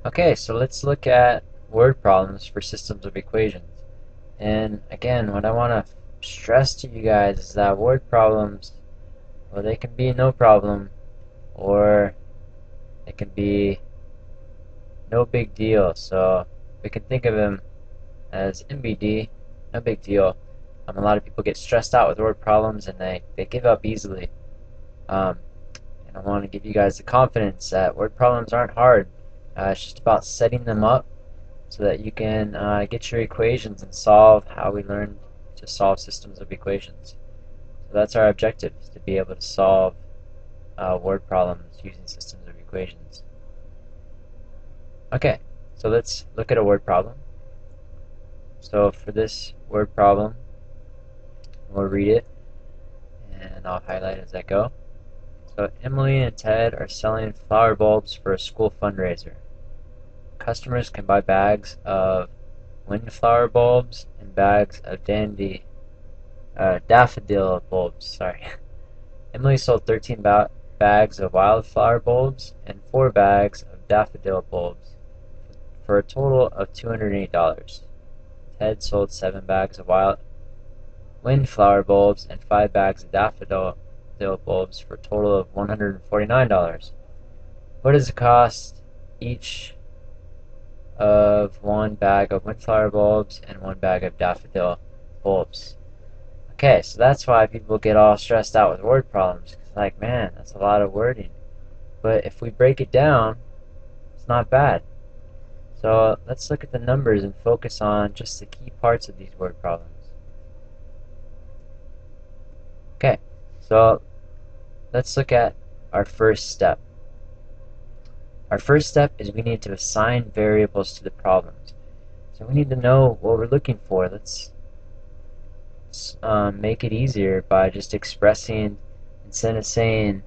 Okay, so let's look at word problems for systems of equations. And again, what I want to stress to you guys is that word problems, well, they can be no problem or they can be no big deal. So we can think of them as NBD, no big deal. A lot of people get stressed out with word problems and they give up easily. Um, and I want to give you guys the confidence that word problems aren't hard. It's just about setting them up so that you can get your equations and solve how we learn to solve systems of equations. So that's our objective, is to be able to solve word problems using systems of equations. Okay, so let's look at a word problem. So for this word problem, we'll read it and I'll highlight as I go. So Emily and Ted are selling flower bulbs for a school fundraiser. Customers can buy bags of windflower bulbs and bags of daffodil bulbs. Sorry. Emily sold 13 bags of wildflower bulbs and 4 bags of daffodil bulbs for a total of $208. Ted sold 7 bags of windflower bulbs and 5 bags of daffodil bulbs for a total of $149. What is the cost each of 1 bag of windflower bulbs and 1 bag of daffodil bulbs? Okay, so that's why people get all stressed out with word problems. It's like, man, that's a lot of wording. But if we break it down, it's not bad. So let's look at the numbers and focus on just the key parts of these word problems. Okay, so let's look at our first step. Our first step is we need to assign variables to the problems. So we need to know what we're looking for. Let's make it easier by just expressing, instead of saying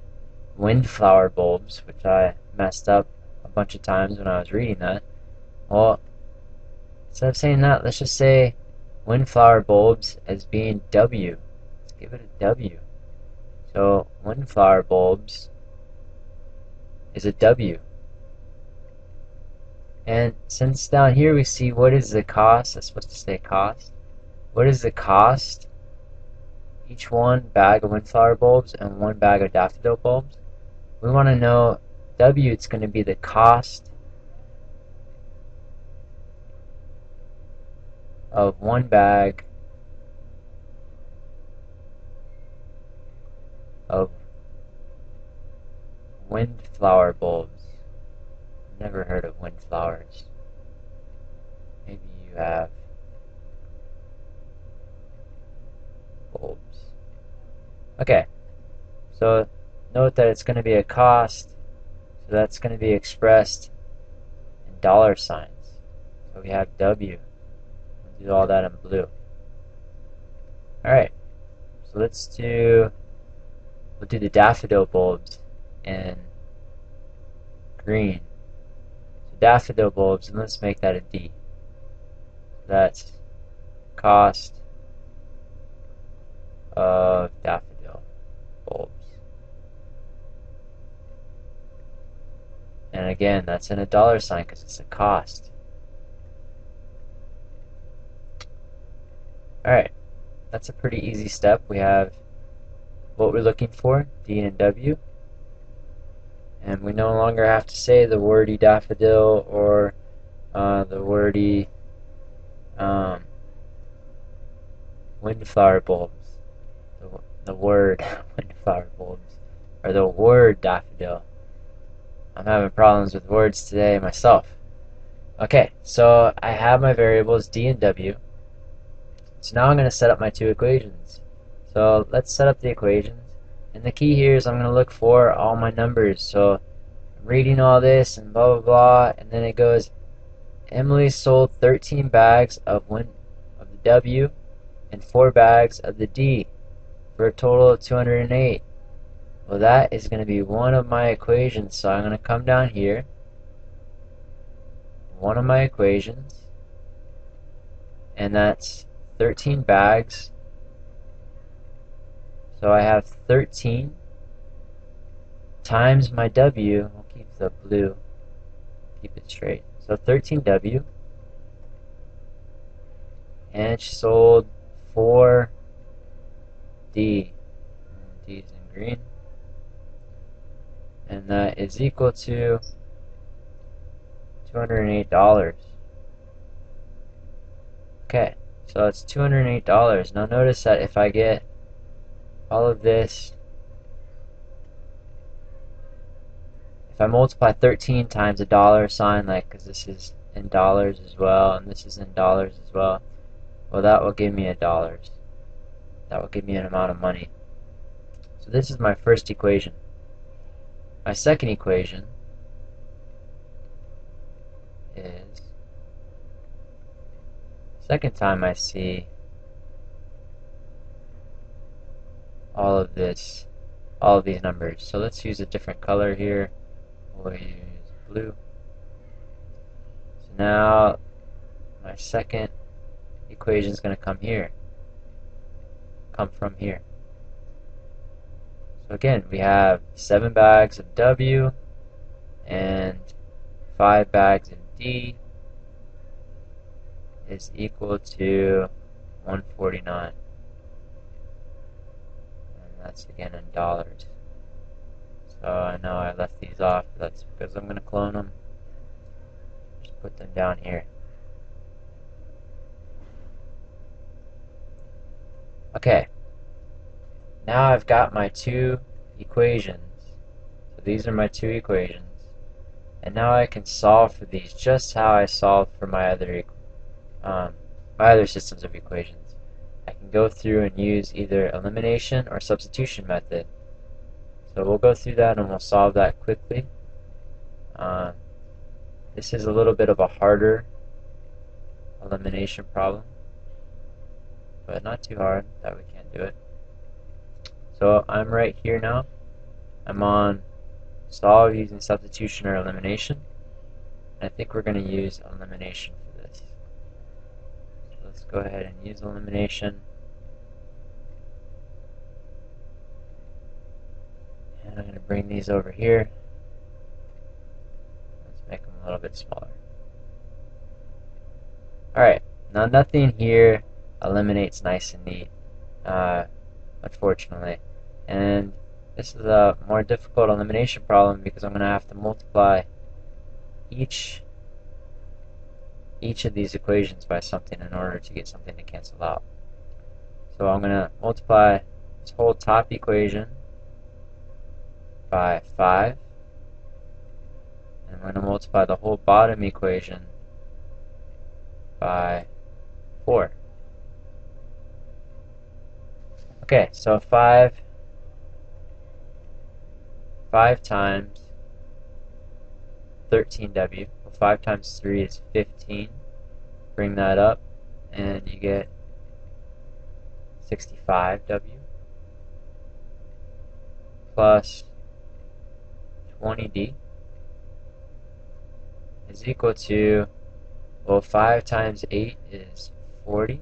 windflower bulbs, which I messed up a bunch of times when I was reading that, well, instead of saying that, let's just say windflower bulbs as being W. Let's give it a W. So windflower bulbs is a W. And since down here we see what is the cost, that's supposed to say cost. What is the cost? Each 1 bag of windflower bulbs and 1 bag of daffodil bulbs. We want to know W, it's going to be the cost of 1 bag of windflower bulbs. Never heard of windflowers. Maybe you have. Bulbs. Okay, so note that it's going to be a cost, so that's going to be expressed in dollar signs. So we have W. We'll do all that in blue. Alright, so we'll do the daffodil bulbs in green. So daffodil bulbs, and let's make that a D. That's cost of daffodil bulbs. And again, that's in a dollar sign because it's a cost. Alright, that's a pretty easy step. We have what we're looking for, D and W. And we no longer have to say the wordy daffodil or the wordy windflower bulbs. The word windflower bulbs. Or the word daffodil. I'm having problems with words today myself. Okay, so I have my variables D and W. So now I'm going to set up my 2 equations. So let's set up the equations. And the key here is I'm going to look for all my numbers. So I'm reading all this and blah blah blah, and then it goes, Emily sold 13 bags of the W and 4 bags of the D for a total of 208. Well, that is going to be one of my equations. So I'm going to come down here, one of my equations, and that's 13 bags. So I have 13 times my W, we'll keep the blue, keep it straight. So 13W, and she sold 4D. D is in green, and that is equal to $208. Okay, so it's $208. Now notice that if I get all of this, if I multiply 13 times a dollar sign, like, because this is in dollars as well, and this is in dollars as well, well, that will give me $1. That will give me an amount of money. So this is my first equation. My second equation is, second time I see all of these numbers. So let's use a different color here. We'll use blue. So now my second equation is going to come from here. So again, we have 7 bags of W and 5 bags of D is equal to 149. And that's again in dollars. So I know I left these off, but that's because I'm going to clone them. Just put them down here. Okay. Now I've got my 2 equations. So these are my 2 equations. And now I can solve for these just how I solved for my other systems of equations. I can go through and use either elimination or substitution method. So we'll go through that and we'll solve that quickly. This is a little bit of a harder elimination problem, but not too hard that we can't do it. So I'm right here now. I'm on solve using substitution or elimination. And I think we're going to use elimination for this. So let's go ahead and use elimination. And I'm going to bring these over here. Let's make them a little bit smaller. Alright, now nothing here eliminates nice and neat, unfortunately. And this is a more difficult elimination problem because I'm going to have to multiply each of these equations by something in order to get something to cancel out. So I'm going to multiply this whole top equation by 5, and I'm going to multiply the whole bottom equation by 4. Okay, so 5 times 13W. Well, 5 times 3 is 15. Bring that up, and you get 65W plus 20D is equal to, well, 5 times 8 is 40.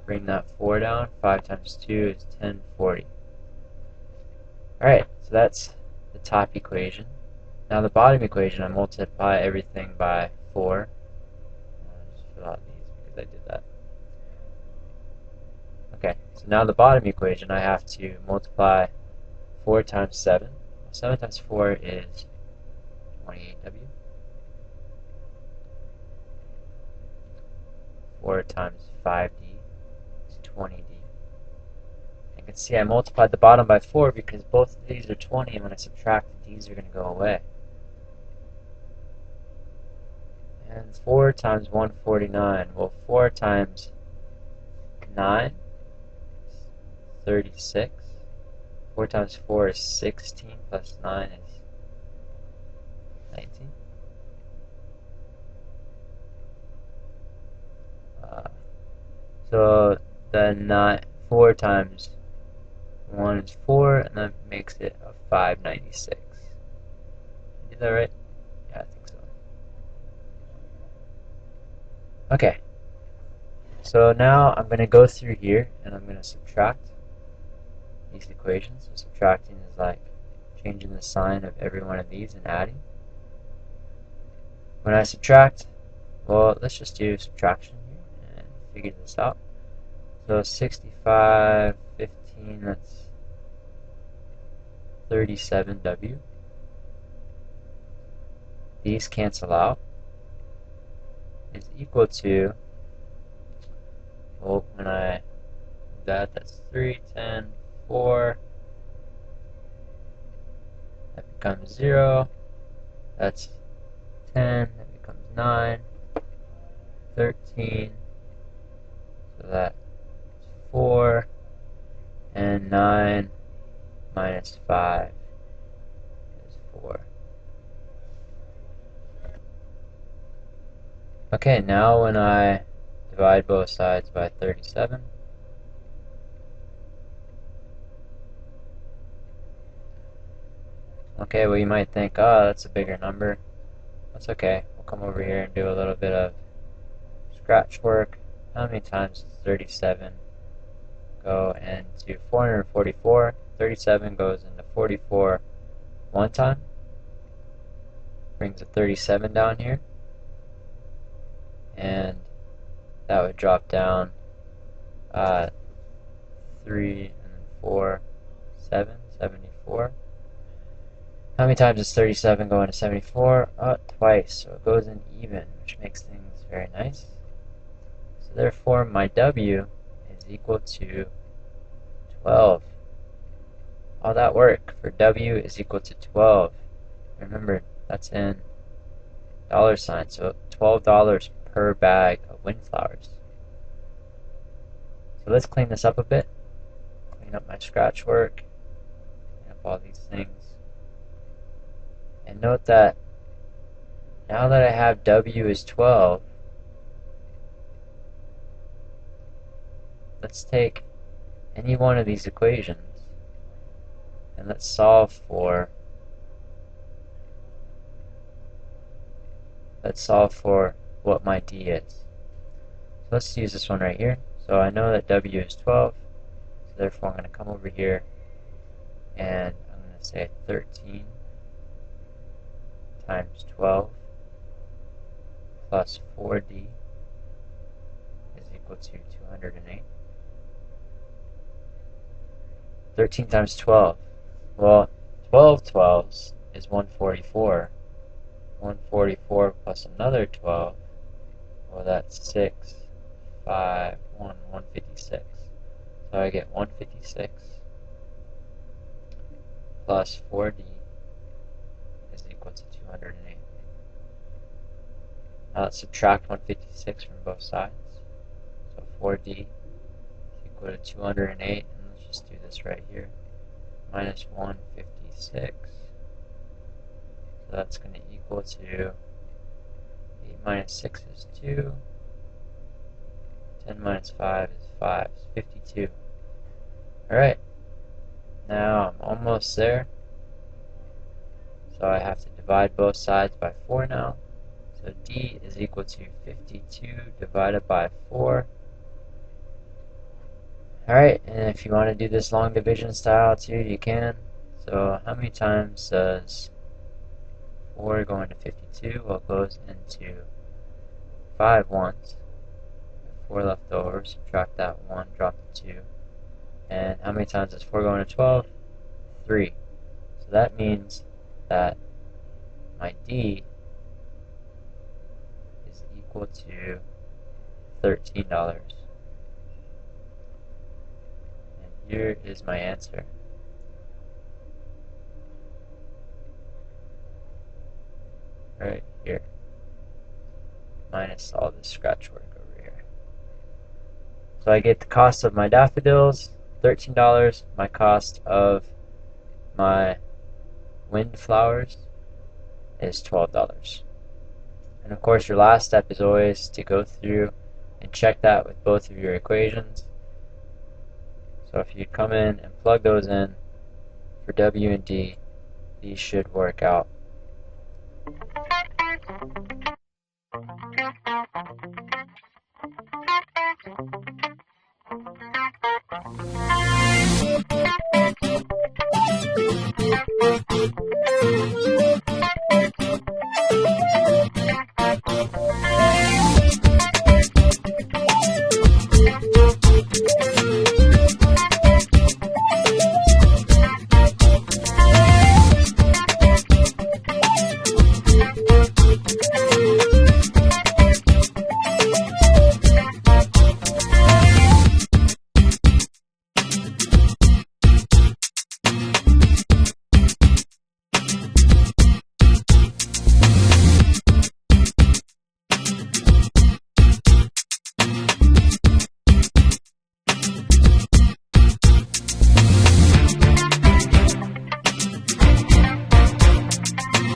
Bring that 4 down. 5 times 2 is 1040. Alright, so that's the top equation. Now the bottom equation, I multiply everything by 4. I'll just fill out these because I did that. Okay, so now the bottom equation, I have to multiply 4 times 7. 7 times 4 is 28W. 4 times 5D is 20D. You can see I multiplied the bottom by 4 because both of these are 20, and when I subtract, the D's are going to go away. And 4 times 149, well, 4 times 9 is 36. 4 times 4 is 16, plus 9 is 19. So the 4 times 1 is 4, and that makes it a 596. Did that right? Yeah, I think so. Okay. So now I'm going to go through here, and I'm going to subtract these equations. So subtracting is like changing the sign of every one of these and adding. when I subtract, well, let's just do subtraction here and figure this out. So 65, 15, that's 37W. These cancel out. Is equal to, well, when I do that's 3, 10, 4. That becomes 0. That's 10. That becomes 9. 13. So that's 4. And 9 minus 5 is 4. Okay, now when I divide both sides by 37, okay, well you might think, oh, that's a bigger number. That's okay. We'll come over here and do a little bit of scratch work. How many times does 37 go into 444? 37 goes into 44 one time. Brings a 37 down here. And that would drop down 3 and then 4, 7, 74. How many times does 37 go into 74? Twice, so it goes in even, which makes things very nice. So therefore my W is equal to 12. All that work for W is equal to 12. Remember, that's in dollar sign, so $12 per bag of windflowers. So let's clean this up a bit. Clean up my scratch work. Clean up all these things. And note that now that I have W is 12, let's take any one of these equations and let's solve for what my D is. So let's use this one right here. So I know that W is 12, so therefore I'm going to come over here and I'm going to say 13 times 12 plus 4D is equal to 208. 13 times 12. Well, 12 12s is 144. 144 plus another 12. Well, that's 6, 5, 1, 156. So I get 156 plus 4D is equal to 208. Now let's subtract 156 from both sides. So 4D is equal to 208, and let's just do this right here. Minus 156. So that's going to equal to 8 minus 6 is 2. 10 minus 5 is 5. It's 52. Alright. Now I'm almost there. So I have to divide both sides by 4 now. So D is equal to 52 divided by 4. Alright, and if you want to do this long division style too, you can. So how many times does 4 go into 52? Well, it goes into 5 once. 4 left over, subtract that 1, drop the 2. And how many times does 4 go into 12? 3. So that means that my D is equal to $13. And here is my answer. Right here. Minus all this scratch work over here. So I get the cost of my daffodils, $13. My cost of my windflowers is $12. And of course your last step is always to go through and check that with both of your equations. So if you come in and plug those in for W and D, these should work out.